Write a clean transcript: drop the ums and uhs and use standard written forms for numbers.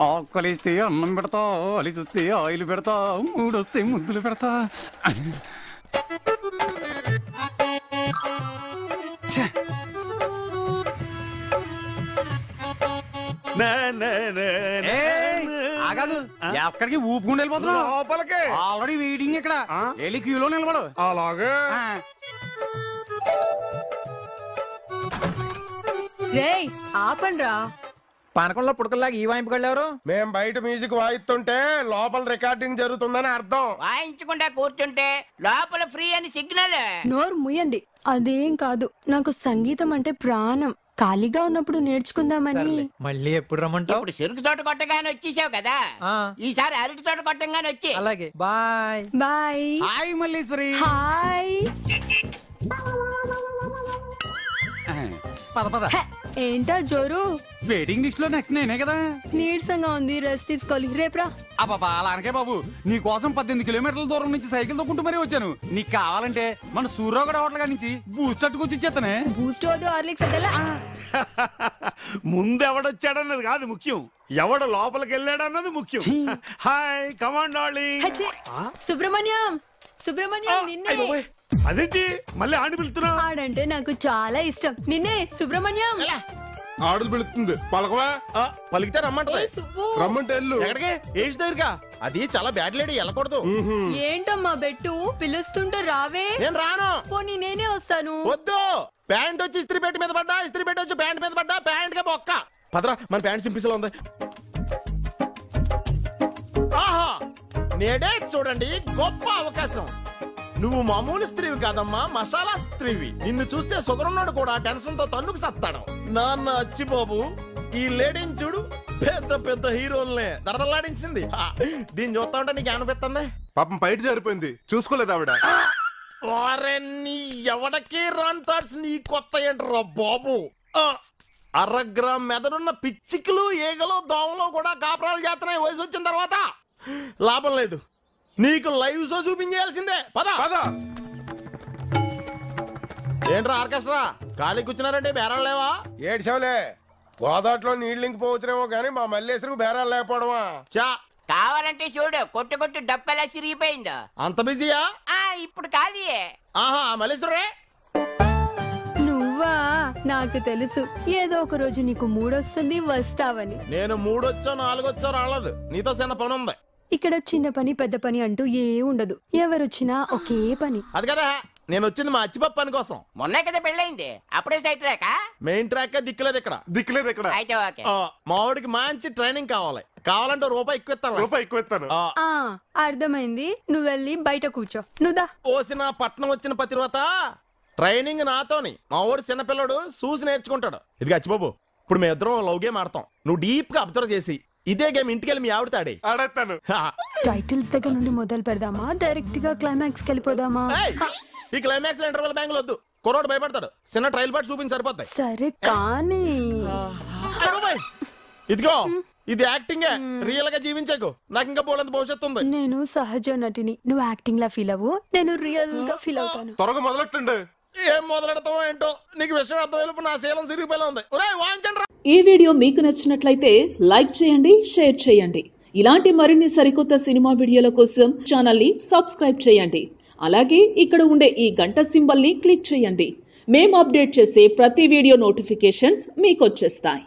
ఆకలిస్తే అన్నం పెడతా, అలిసి వస్తే ఆయిల్ పెడతా, మూడొస్తే ముద్దులు పెడతా. ఆగాదు, ఎక్కడికి ఊపుకుండా వెళ్ళిపోతున్నావు? లోపలికి. ఆల్రెడీ వెయిటింగ్ ఇక్కడ. వెళ్ళి క్యూలో నిలబడు. అలాగే. రేయ్ ఆపండ్రా. పానకంలో పుడకల్లాగా ఈ వాయింపుకెళ్ళారు. మేం బయట మ్యూజిక్ వాయిస్తుంటే లోపల రికార్డింగ్ జరుగుతుందని అర్థం. వాయించకుండా కూర్చుంటే లోపల ఫ్రీ అని సిగ్నల్. నోరు ముయ్యండి. అదేం కాదు, నాకు సంగీతం అంటే ప్రాణం. ఖాళీగా ఉన్నప్పుడు నేర్చుకుందామని. మళ్ళీ ఎప్పుడు రమ్మంటావు? ఇప్పుడు చెరుకు తోట కొట్టగానే వచ్చేసావు కదా, ఈసారి అరటి తోట కొట్టంగానే వచ్చి. అలాగే, bye bye. Hi Malleswari. Hi. పద పద. ఏంటా జోరు? వెయిటింగ్ లిస్ట్ లో నెక్స్ట్ నేనే కదా. నీరసంగా ఉంది, రెస్ట్ తీసుకోవాలి. రేపురా. అబ్బా అలానకే బాబు, నీ కోసం 18 కిలోమీటర్ల దూరం నుంచి సైకిల్ తొక్కుంటూ మరీ వచ్చాను. నీకు కావాలంటే మన సూర్యగడ హోటల్ గారి నుంచి బూస్ట్ అట్టుకొచ్చి ఇచ్చేస్తానే. బూస్ట్ వద్దు, హార్లిక్స్ వద్దులా. ముందు ఎవడొచ్చాడన్నది కాదు ముఖ్యం, ఎవడు లోపలికి వెళ్ళాడన్నది ముఖ్యం. Hi, command darling. Subrahmanyam, Subrahmanyam నిన్నే. అదేంటి మళ్ళీ ఆడి పిలుతున్నా? ఆడంటే నాకు చాలా ఇష్టం. నిన్నే సుబ్రహ్మణ్యం. ఆడులు పిలుస్తుంది, పలకవా? పలికితే రమ్మంటది. సుబ్బు. రమ్మంటే ఎల్లు. ఎక్కడికి? ఏజ్ దగ్గరగా. అది చాలా బ్యాడ్ లేడీ, వెళ్ళకూడదు. ఏంటమ్మా బెట్టు, పిలుస్తుంటే రావే. నేను రాను. పోనీ నేనే వస్తాను. వద్దు. ప్యాంట్ వచ్చి ఇస్త్రీ పెట్టి మీద పడ్డా, ఇస్త్రీ పెట్టి వచ్చి ప్యాంట్ మీద పడ్డా, ప్యాంట్ గా బొక్క. పదరా, మన ప్యాంట్ సింపిల్స్ ఉంది. ఆహా, నేడే చూడండి గొప్ప అవకాశం. నువ్వు మామూలు స్త్రీవి కాదమ్మా, మసాలా స్త్రీవి. నిన్ను చూస్తే సుగరున్నాడు కూడా టెన్షన్ తో తన్నుకు సత్తాడు. నాన్న అచ్చిబాబు, ఈ లేడీని చూడు, పెద్ద పెద్ద హీరోల్నే దడదలాడించింది. దీన్ని చూస్తా ఉంటే నీకు అనిపిస్తుంది. పాపం బయట జరిపోయింది, చూసుకోలేదు ఆవిడ. నీ ఎవడకి రాన్ థాట్స్ నీ కొత్త ఏంట్రా బాబు. అరగ్రామ్ మెదడున్న పిచ్చికలు, ఈగలు, దోమలు కూడా కాపురాలు చేస్తున్నాయి వయసు వచ్చిన తర్వాత. లాభం లేదు, నీకు లైవ్ షో చూపించాల్సిందే. పద పద. ఏంట్రా ఆర్కెస్ట్రా, ఖాళీ కూర్చున్నారంటే బేరాలు లేవా? ఏడ్చావులే, గోదాట్లో నీళ్ళు ఇంకిపోవచ్చునేమో కానీ మా మల్లేశ్వరికి బేరాలు లేకపోవడమా? చా, కావాలంటే చూడు, కొట్టు కొట్టు డప్పెలా సిరిగిపోయిందో. అంత బిజీయా? ఇప్పుడు ఖాళీయే. ఆహా, మల్లేశ్వరే. నువ్వా? నాకు తెలుసు, ఏదో ఒక రోజు నీకు మూడొస్తుంది, వస్తావని. నేను 3 వచ్చో 4 వచ్చో రాలేదు, నీతో చిన్న పని ఉంది. ఇక్కడ చిన్న పని పెద్ద పని అంటూ ఏ ఉండదు, ఎవరొచ్చినా ఒకే పని. అది కదా, నేను వచ్చింది మా అచ్చిపప్పు పని కోసం. మొన్నే కదా పెళ్ళయింది, అప్పుడే సైడ్ ట్రాక్. మెయిన్ ట్రాక్ దిక్కులేదు ఇక్కడ. దిక్కులేదు ఇక్కడ. అయితే ఓకే. మా వాడికి మంచి ట్రైనింగ్ కావాలంటే రూపాయి ఎక్కువ ఇస్తాను. రూపాయి ఎక్కువ ఇస్తాను. అర్థమైంది, నువ్వు వెళ్ళి బయట కూర్చో. నువ్వుదా. ఓసిన పట్నం వచ్చిన పతివ్రత, ట్రైనింగ్ నాతోని. మా వాడు చిన్నపిల్లడు చూసి నేర్చుకుంటాడు. ఇది అచ్చిబాబు, ఇప్పుడు మేము ఇద్దరం లవ్ గేమ్ ఆడతాం. నువ్వు డీప్ గా అబ్జర్వ్ చేసి ఇదే గేమ్ ఇంటికెళ్ళి మీ ఆవిడతాడే. ఆడేస్తాను. టైటిల్స్ దగ్గర నుండి మొదలు పెడదామా, డైరెక్ట్ గా క్లైమాక్స్ వెళ్ళిపోదామా? ఈ క్లైమాక్స్ లో ఇంటర్వెల్ బ్యాంకులు వద్దు, కుర్రోడు భయపడతాడు. చిన్న ట్రైల్ పార్ట్ చూపించి సరిపోతాయి. సరే కానీ ఇదిగో, ఇది యాక్టింగే, రియల్ గా జీవించకు. నాకు ఇంకా పోలేంత భవిష్యత్తు ఉంది. నేను సహజ నటిని, నువ్వు యాక్టింగ్ లా ఫీల్ అవ్వు, నేను రియల్ గా ఫీల్ అవుతాను. త్వరగా మొదలెట్టండి. ఏం మొదలెడతావో ఏంటో, నీకు విషయం అర్థమైనప్పుడు నా శీలం సిరిగిపోయేలా ఉంది. వాయించండి. ఈ వీడియో మీకు నచ్చినట్లయితే లైక్ చేయండి, షేర్ చేయండి. ఇలాంటి మరిన్ని సరికొత్త సినిమా వీడియోల కోసం ఛానల్ ని సబ్స్క్రైబ్ చేయండి. అలాగే ఇక్కడ ఉండే ఈ గంట సింబల్ ని క్లిక్ చేయండి. మేము అప్డేట్ చేసే ప్రతి వీడియో నోటిఫికేషన్స్ మీకు వచ్చేస్తాయి.